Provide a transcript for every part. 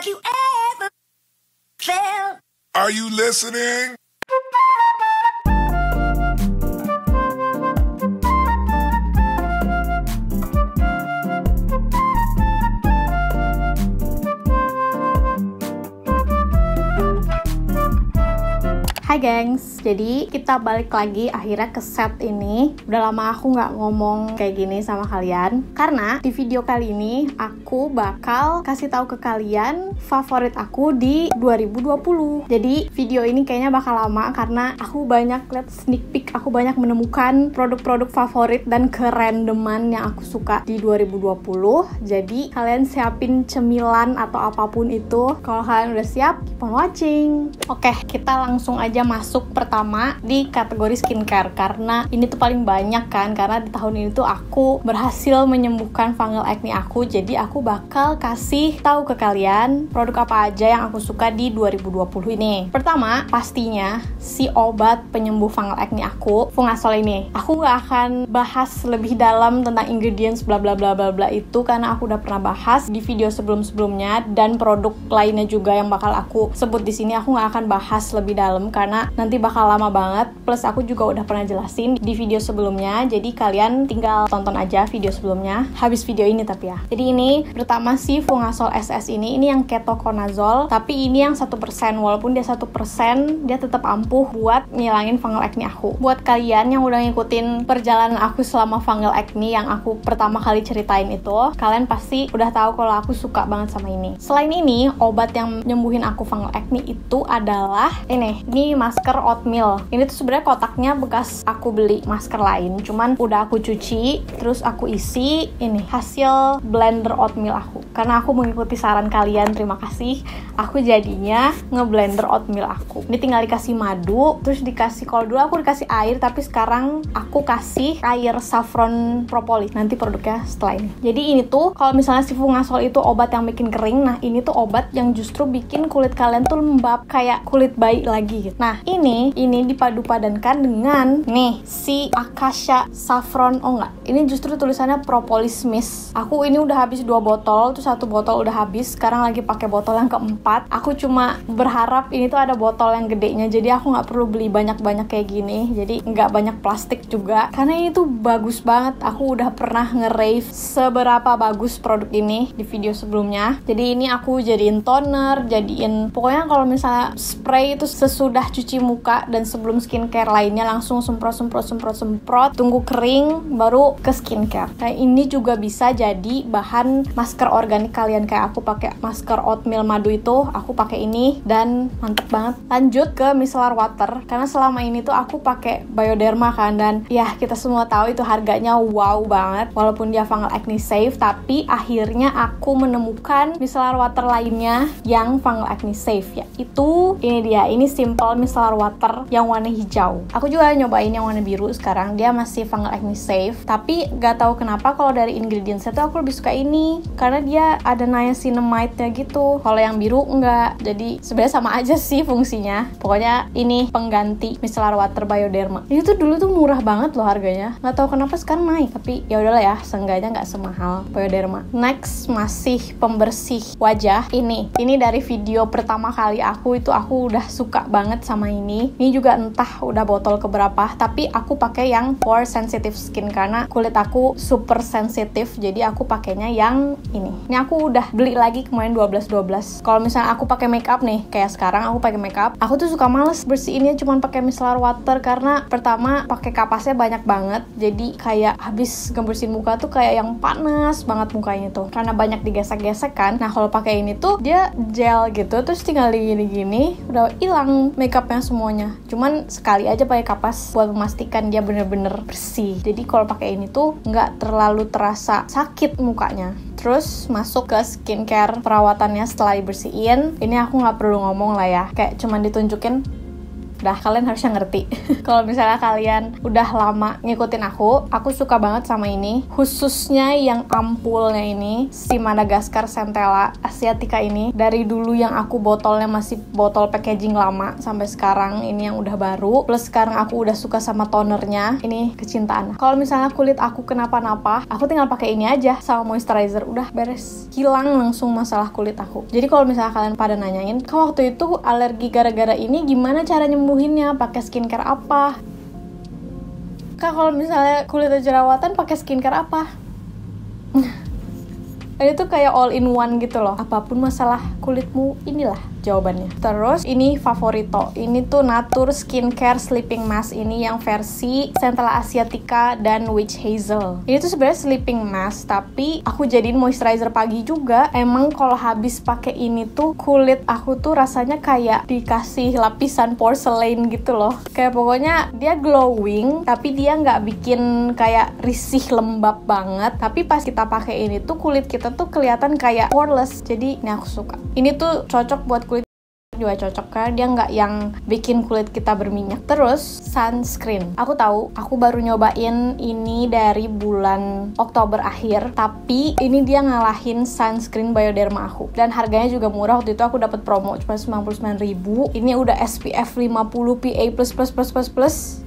Have you ever felt? Are you listening? Hai gengs, jadi kita balik lagi akhirnya ke set ini. Udah lama aku nggak ngomong kayak gini sama kalian, karena di video kali ini aku bakal kasih tahu ke kalian favorit aku di 2020. Jadi video ini kayaknya bakal lama karena aku banyak lihat sneak peek, aku banyak menemukan produk-produk favorit dan kerandoman yang aku suka di 2020. Jadi kalian siapin cemilan atau apapun itu. Kalau kalian udah siap, keep on watching. Oke, kita langsung aja masuk pertama di kategori skincare, karena ini tuh paling banyak kan, karena di tahun ini tuh aku berhasil menyembuhkan fungal acne aku. Jadi aku bakal kasih tahu ke kalian produk apa aja yang aku suka di 2020 ini. Pertama, pastinya si obat penyembuh fungal acne aku, Fungasol ini. Aku nggak akan bahas lebih dalam tentang ingredients bla bla bla bla bla itu, karena aku udah pernah bahas di video sebelum-sebelumnya, dan produk lainnya juga yang bakal aku sebut di sini aku nggak akan bahas lebih dalam karena nanti bakal lama banget. Plus aku juga udah pernah jelasin di video sebelumnya, jadi kalian tinggal tonton aja video sebelumnya habis video ini tapi ya. Jadi ini pertama si Fungasol SS ini yang ketoconazole, tapi ini yang 1%. Walaupun dia 1%, dia tetap ampuh buat ngilangin fungal acne aku. Buat kalian yang udah ngikutin perjalanan aku selama fungal acne yang aku pertama kali ceritain itu, kalian pasti udah tahu kalau aku suka banget sama ini. Selain ini, obat yang nyembuhin aku fungal acne itu adalah ini masker oatmeal. Ini tuh sebenarnya kotaknya bekas aku beli masker lain, cuman udah aku cuci, terus aku isi ini hasil blender oatmeal aku. Karena aku mengikuti saran kalian, terima kasih. Aku jadinya ngeblender oatmeal aku. Ini tinggal dikasih madu, terus dikasih, kalau dulu aku dikasih air, tapi sekarang aku kasih air saffron propolis. Nanti produknya setelah ini. Jadi ini tuh kalau misalnya si Fungasol itu obat yang bikin kering, nah ini tuh obat yang justru bikin kulit kalian tuh lembab kayak kulit bayi lagi gitu. Nah, ini dipadu-padankan dengan nih si Acacia Saffron. Oh enggak, ini justru tulisannya Propolis Mist. Aku ini udah habis 2 botol, tuh 1 botol udah habis. Sekarang lagi pakai botol yang keempat. Aku cuma berharap ini tuh ada botol yang gedenya, jadi aku nggak perlu beli banyak-banyak kayak gini. Jadi nggak banyak plastik juga. Karena ini tuh bagus banget. Aku udah pernah nge-rave seberapa bagus produk ini di video sebelumnya. Jadi ini aku jadiin toner, jadiin pokoknya kalau misalnya spray itu sesudah cuci muka dan sebelum skincare lainnya langsung semprot, tunggu kering baru ke skincare. Kayak ini juga bisa jadi bahan masker organik kalian, kayak aku pakai masker oatmeal madu itu, aku pakai ini dan mantep banget. Lanjut ke micellar water, karena selama ini tuh aku pakai Bioderma kan, dan ya kita semua tahu itu harganya wow banget walaupun dia fungal acne safe, tapi akhirnya aku menemukan micellar water lainnya yang fungal acne safe, ya itu ini dia. Ini simple micellar water yang warna hijau. Aku juga nyobain yang warna biru sekarang, dia masih fungal acne safe, tapi gak tahu kenapa kalau dari ingredientsnya tuh aku lebih suka ini karena dia ada niacinamide-nya gitu. Kalau yang biru enggak. Jadi sebenarnya sama aja sih fungsinya. Pokoknya ini pengganti micellar water Bioderma. Ini tuh dulu tuh murah banget loh harganya. Gak tahu kenapa sekarang naik, tapi ya udahlah ya, seenggaknya nggak semahal Bioderma. Next masih pembersih wajah. Ini dari video pertama kali aku itu aku udah suka banget sama ini. Ini juga entah udah botol keberapa, tapi aku pakai yang for sensitive skin karena kulit aku super sensitif. Jadi aku pakainya yang ini. Ini aku udah beli lagi kemarin 12. Kalau misalnya aku pakai makeup nih, kayak sekarang aku pakai makeup, aku tuh suka males bersihinnya cuman pakai micellar water karena pertama pakai kapasnya banyak banget. Jadi kayak habis ngebersihin muka tuh kayak yang panas banget mukanya tuh karena banyak digesek-gesek kan. Nah, kalau pakai ini tuh dia gel gitu, terus tinggal gini-gini udah hilang makeupnya semuanya. Cuman sekali aja pakai kapas buat memastikan dia bener-bener bersih. Jadi kalau pakai ini tuh nggak terlalu terasa sakit mukanya. Terus masuk ke skincare perawatannya setelah dibersihin. Ini aku nggak perlu ngomong lah ya, kayak cuman ditunjukin Dah, kalian harusnya ngerti. Kalau misalnya kalian udah lama ngikutin aku suka banget sama ini. Khususnya yang ampulnya ini, si Madagascar Centella Asiatica ini. Dari dulu yang aku botolnya masih botol packaging lama sampai sekarang ini yang udah baru. Plus sekarang aku udah suka sama tonernya. Ini kecintaan. Kalau misalnya kulit aku kenapa-napa, aku tinggal pakai ini aja sama moisturizer, udah beres. Hilang langsung masalah kulit aku. Jadi kalau misalnya kalian pada nanyain, "Kau waktu itu alergi gara-gara ini, gimana cara nyembuhinnya? Pakai skincare apa?" Kak, kalau misalnya kulitnya jerawatan pakai skincare apa? Ini tuh kayak all in one gitu loh. Apapun masalah kulitmu, inilah jawabannya. Terus ini Favorito. Ini tuh Nature Skincare Sleeping Mask. Ini yang versi Centella Asiatica dan Witch Hazel. Ini tuh sebenarnya sleeping mask, tapi aku jadiin moisturizer pagi juga. Emang kalau habis pakai ini tuh kulit aku tuh rasanya kayak dikasih lapisan porcelain gitu loh. Kayak pokoknya dia glowing, tapi dia nggak bikin kayak risih lembab banget. Tapi pas kita pakai ini tuh kulit kita tuh kelihatan kayak poreless. Jadi ini aku suka. Ini tuh cocok buat kulit juga cocok karena dia nggak yang bikin kulit kita berminyak. Terus sunscreen, aku tahu aku baru nyobain ini dari bulan Oktober akhir, tapi ini dia ngalahin sunscreen Bioderma aku dan harganya juga murah. Waktu itu aku dapat promo cuma 99.000. Ini udah SPF 50 PA++++++++++++++++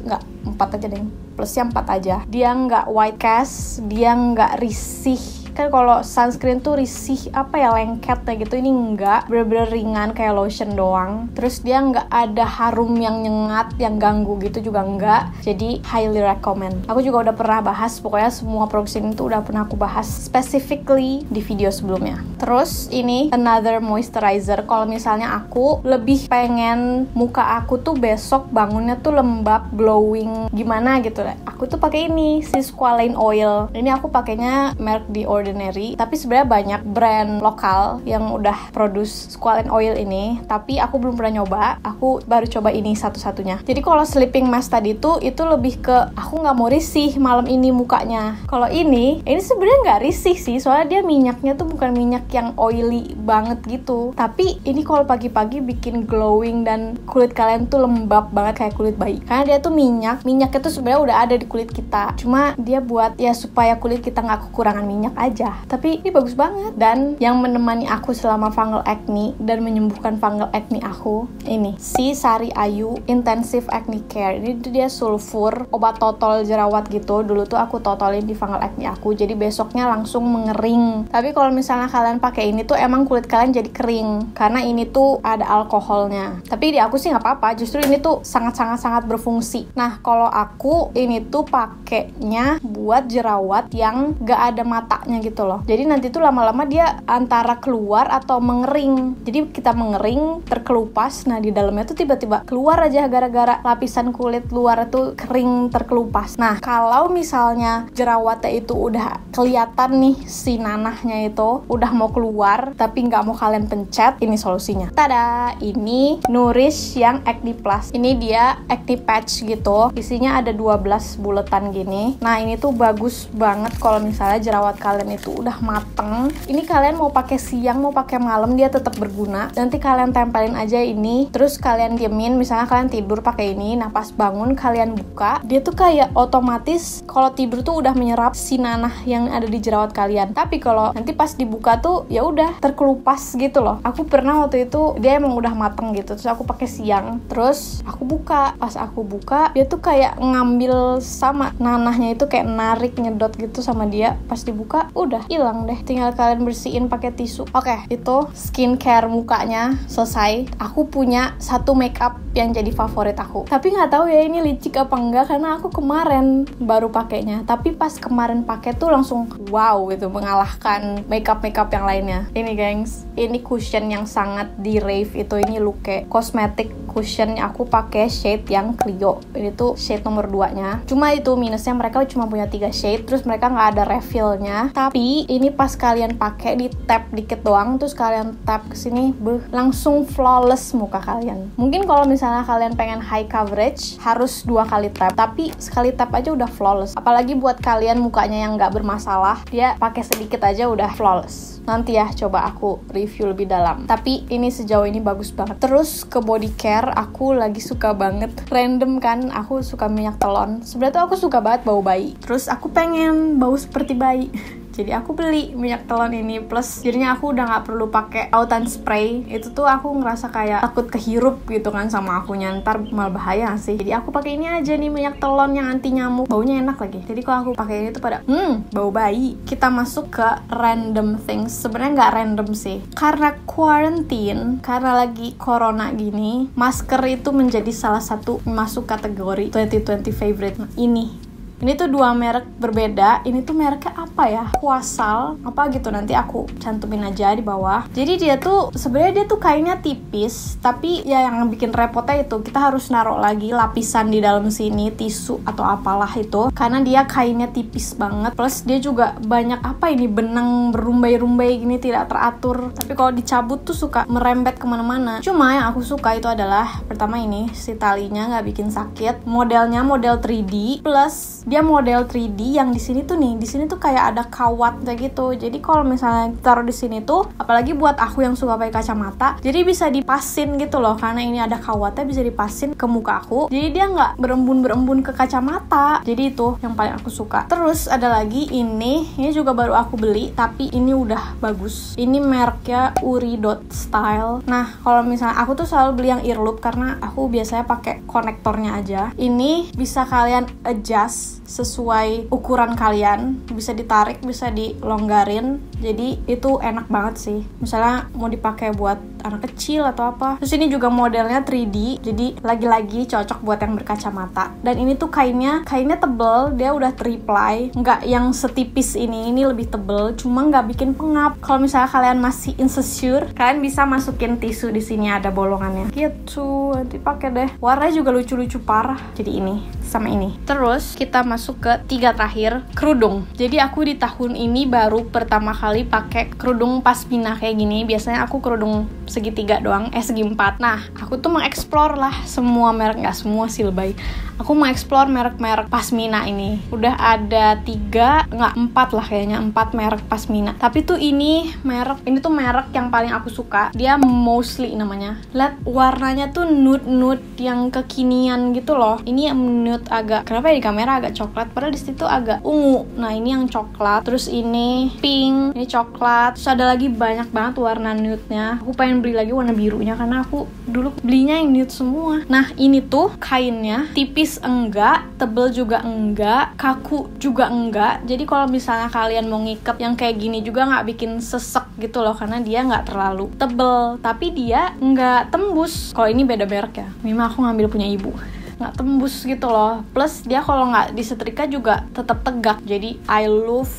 nggak 4 aja deh, plusnya 4 aja. Dia nggak white cast, dia nggak risih. Kan kalau sunscreen tuh risih apa ya, lengket ya gitu. Ini enggak, bener-bener ringan kayak lotion doang. Terus dia nggak ada harum yang nyengat yang ganggu gitu juga enggak. Jadi highly recommend. Aku juga udah pernah bahas, pokoknya semua produk ini tuh udah pernah aku bahas specifically di video sebelumnya. Terus ini another moisturizer. Kalau misalnya aku lebih pengen muka aku tuh besok bangunnya tuh lembab, glowing gimana gitu deh, aku tuh pakai ini, si Squalane Oil. Ini aku pakainya merek The Ordinary, tapi sebenarnya banyak brand lokal yang udah produce Squalane Oil ini, tapi aku belum pernah nyoba. Aku baru coba ini satu-satunya. Jadi kalau sleeping mask tadi tuh itu lebih ke aku nggak mau risih malam ini mukanya. Kalau ini sebenarnya nggak risih sih, soalnya dia minyaknya tuh bukan minyak yang oily banget gitu. Tapi ini kalau pagi-pagi bikin glowing dan kulit kalian tuh lembab banget kayak kulit bayi. Karena dia tuh minyaknya tuh sebenarnya udah ada di kulit kita. Cuma dia buat ya supaya kulit kita nggak kekurangan minyak aja. Tapi ini bagus banget. Dan yang menemani aku selama fungal acne dan menyembuhkan fungal acne aku, ini si Sari Ayu Intensive Acne Care. Ini tuh dia sulfur, obat totol jerawat gitu. Dulu tuh aku totolin di fungal acne aku, jadi besoknya langsung mengering. Tapi kalau misalnya kalian pakai ini tuh emang kulit kalian jadi kering karena ini tuh ada alkoholnya. Tapi di aku sih nggak apa-apa, justru ini tuh sangat berfungsi. Nah, kalau aku ini tuh pakainya buat jerawat yang nggak ada matanya gitu loh. Jadi nanti tuh lama-lama dia antara keluar atau mengering. Jadi kita mengering, terkelupas. Nah, di dalamnya tuh tiba-tiba keluar aja gara-gara lapisan kulit luar tuh kering terkelupas. Nah, kalau misalnya jerawatnya itu udah kelihatan nih, si nanahnya itu udah mau keluar tapi nggak mau kalian pencet, ini solusinya. Tada! Ini Nourish yang Acne Plus. Ini dia acne patch gitu. Isinya ada 12 buletan gini. Nah, ini tuh bagus banget kalau misalnya jerawat kalian itu udah mateng. Ini kalian mau pakai siang, mau pakai malam, dia tetap berguna. Nanti kalian tempelin aja ini, terus kalian diemin. Misalnya kalian tidur pakai ini, nah pas bangun kalian buka, dia tuh kayak otomatis kalau tidur tuh udah menyerap si nanah yang ada di jerawat kalian. Tapi kalau nanti pas dibuka tuh ya udah terkelupas gitu loh. Aku pernah waktu itu dia emang udah mateng gitu, terus aku pakai siang, terus aku buka. Pas aku buka, dia tuh kayak ngambil sama nanahnya itu kayak narik, nyedot gitu sama dia. Pas dibuka udah hilang deh, tinggal kalian bersihin pakai tisu. Oke, itu skincare mukanya selesai. Aku punya satu makeup yang jadi favorit aku, tapi nggak tahu ya ini licik apa enggak karena aku kemarin baru pakainya. Tapi pas kemarin pakai tuh langsung wow gitu, mengalahkan makeup yang lainnya. Ini gengs, ini cushion yang sangat di rave itu. Ini Luke Cosmetic cushion, aku pakai shade yang Clio. Ini tuh shade nomor 2 nya. Cuma itu minusnya mereka cuma punya 3 shade, terus mereka nggak ada refillnya. Tapi ini pas kalian pakai, di tap dikit doang, terus kalian tap ke sini, langsung flawless muka kalian. Mungkin kalau misalnya kalian pengen high coverage harus 2 kali tap, tapi sekali tap aja udah flawless. Apalagi buat kalian mukanya yang nggak bermasalah, dia pakai sedikit aja udah flawless. Nanti ya coba aku review lebih dalam. Tapi ini sejauh ini bagus banget. Terus ke body care, aku lagi suka banget. Random kan, aku suka minyak telon. Sebenarnya tuh aku suka banget bau bayi. Terus aku pengen bau seperti bayi. Jadi aku beli minyak telon ini, plus jadinya aku udah nggak perlu pakai autan spray. Itu tuh aku ngerasa kayak takut kehirup gitu kan sama akunya, ntar malah bahaya sih. Jadi aku pakai ini aja nih, minyak telon yang anti nyamuk, baunya enak lagi. Jadi kalau aku pakai ini tuh pada bau bayi. Kita masuk ke random things. Sebenarnya nggak random sih, karena quarantine, karena lagi corona gini, masker itu menjadi salah satu masuk kategori 2020 favorite. Nah, ini tuh 2 merek berbeda. Ini tuh mereknya apa ya? Quasal apa gitu, nanti aku cantumin aja di bawah. Jadi dia tuh sebenarnya dia tuh kainnya tipis, tapi ya yang bikin repotnya itu kita harus naruh lagi lapisan di dalam sini, tisu atau apalah itu, karena dia kainnya tipis banget. Plus dia juga banyak benang berumbai-rumbai gini, tidak teratur. Tapi kalau dicabut tuh suka merembet kemana-mana. Cuma yang aku suka itu adalah pertama ini, si talinya nggak bikin sakit. Modelnya model 3D, plus dia model 3D yang di sini tuh kayak ada kawat kayak gitu. Jadi kalau misalnya taruh di sini tuh, apalagi buat aku yang suka pakai kacamata, jadi bisa dipasin gitu loh, karena ini ada kawatnya, bisa dipasin ke muka aku. Jadi dia nggak berembun-berembun ke kacamata. Jadi itu yang paling aku suka. Terus ada lagi ini juga baru aku beli, tapi ini udah bagus. Ini mereknya Uri.style. Nah, kalau misalnya aku tuh selalu beli yang earloop karena aku biasanya pakai konektornya aja. Ini bisa kalian adjust sesuai ukuran kalian, bisa ditarik, bisa dilonggarin. Jadi itu enak banget sih. Misalnya mau dipakai buat anak kecil atau apa. Terus ini juga modelnya 3D, jadi lagi-lagi cocok buat yang berkacamata. Dan ini tuh kainnya tebel, dia udah 3-ply, nggak yang setipis ini lebih tebel, cuma nggak bikin pengap. Kalau misalnya kalian masih insecure, kalian bisa masukin tisu di sini, ada bolongannya. Gitu, nanti pakai deh. Warnanya juga lucu-lucu parah. Jadi ini sama ini. Terus kita masuk ke 3 terakhir, kerudung. Jadi aku di tahun ini baru pertama kali pakai kerudung pasmina kayak gini. Biasanya aku kerudung segitiga doang, segi 4. Nah, aku tuh mengeksplor lah semua merek, nggak semua sih, lebay. Aku mengeksplor merek-merek pasmina ini. Udah ada 4 lah kayaknya, 4 merek pasmina. Tapi tuh ini tuh merek yang paling aku suka. Dia Mostly namanya. Lihat warnanya tuh nude yang kekinian gitu loh. Ini yang nude agak, kenapa ya di kamera agak coklat, padahal di situ agak ungu. Nah, ini yang coklat. Terus ini pink, ini coklat. Terus ada lagi banyak banget warna nude-nya. Aku pengen beli lagi warna birunya karena aku dulu belinya yang nude semua. Nah, ini tuh kainnya tipis enggak, tebel juga enggak, kaku juga enggak. Jadi kalau misalnya kalian mau ngikat yang kayak gini juga nggak bikin sesek gitu loh, karena dia nggak terlalu tebel, tapi dia nggak tembus. Kalau ini beda merek ya, memang aku ngambil punya ibu, nggak tembus gitu loh. Plus dia kalau nggak disetrika juga tetap tegak. Jadi I love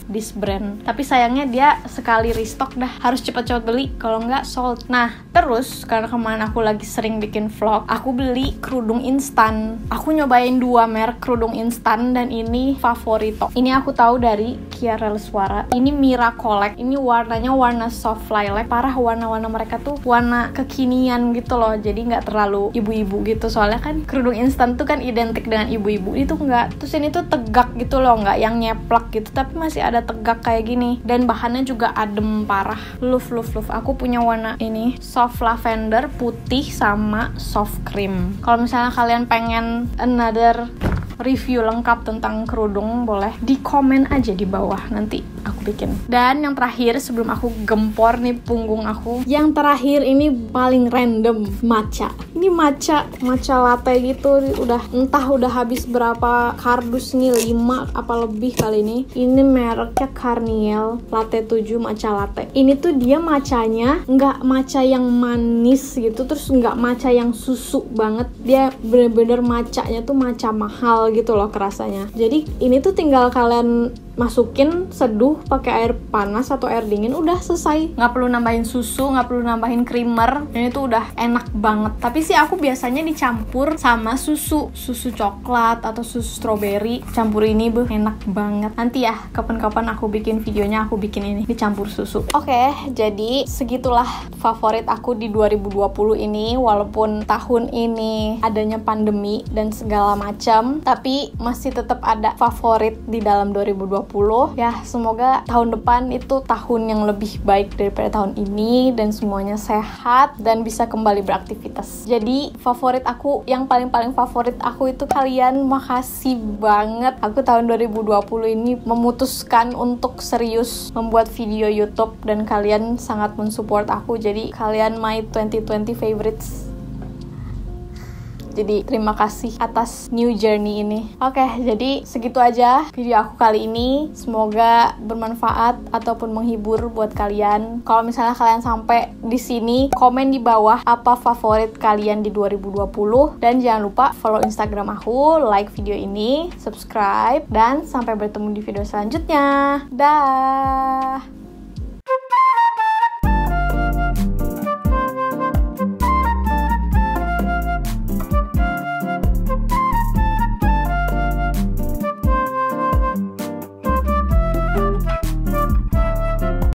this brand. Tapi sayangnya dia sekali restock dah harus cepet-cepet beli, kalau nggak sold. Nah, terus karena kemarin aku lagi sering bikin vlog, aku beli kerudung instan. Aku nyobain 2 merek kerudung instan dan ini favorito. Ini aku tahu dari Chiara Suara. Ini Mira Collect. Ini warnanya warna soft lilac. Parah, warna-warna mereka tuh warna kekinian gitu loh. Jadi nggak terlalu ibu-ibu gitu. Soalnya kan kerudung instan tuh kan identik dengan ibu-ibu, itu enggak. Terus ini tuh tegak gitu loh, enggak yang nyeplak gitu, tapi masih ada tegak kayak gini. Dan bahannya juga adem parah. Love. Aku punya warna ini, soft lavender, putih, sama soft cream. Kalau misalnya kalian pengen another review lengkap tentang kerudung, boleh di komen aja di bawah, nanti aku bikin. Dan yang terakhir sebelum aku gempor nih punggung aku, yang terakhir ini paling random, matcha. Ini matcha latte gitu, udah habis berapa kardus nih, 5 apa lebih kali ini. Ini mereknya Carniel Latte 7 matcha latte. Ini tuh dia matchanya nggak matcha yang manis gitu, terus nggak matcha yang susu banget. Dia bener-bener matchanya tuh matcha mahal gitu loh kerasanya. Jadi ini tuh tinggal kalian masukin seduh pakai air panas atau air dingin, udah selesai. Nggak perlu nambahin susu, nggak perlu nambahin creamer, dan itu udah enak banget. Tapi sih aku biasanya dicampur sama susu coklat atau susu strawberry. Campur ini enak banget. Nanti ya kapan-kapan aku bikin videonya, aku bikin ini dicampur susu. Oke, jadi segitulah favorit aku di 2020 ini. Walaupun tahun ini adanya pandemi dan segala macam, tapi masih tetap ada favorit di dalam 2020. Ya, semoga tahun depan itu tahun yang lebih baik daripada tahun ini, dan semuanya sehat dan bisa kembali beraktivitas. Jadi favorit aku, yang paling favorit aku itu kalian. Makasih banget. Aku tahun 2020 ini memutuskan untuk serius membuat video YouTube, dan kalian sangat mensupport aku. Jadi kalian my 2020 favorites. Jadi terima kasih atas new journey ini. Oke, jadi segitu aja video aku kali ini. Semoga bermanfaat ataupun menghibur buat kalian. Kalau misalnya kalian sampai di sini, komen di bawah apa favorit kalian di 2020. Dan jangan lupa follow Instagram aku, like video ini, subscribe, dan sampai bertemu di video selanjutnya. Dah.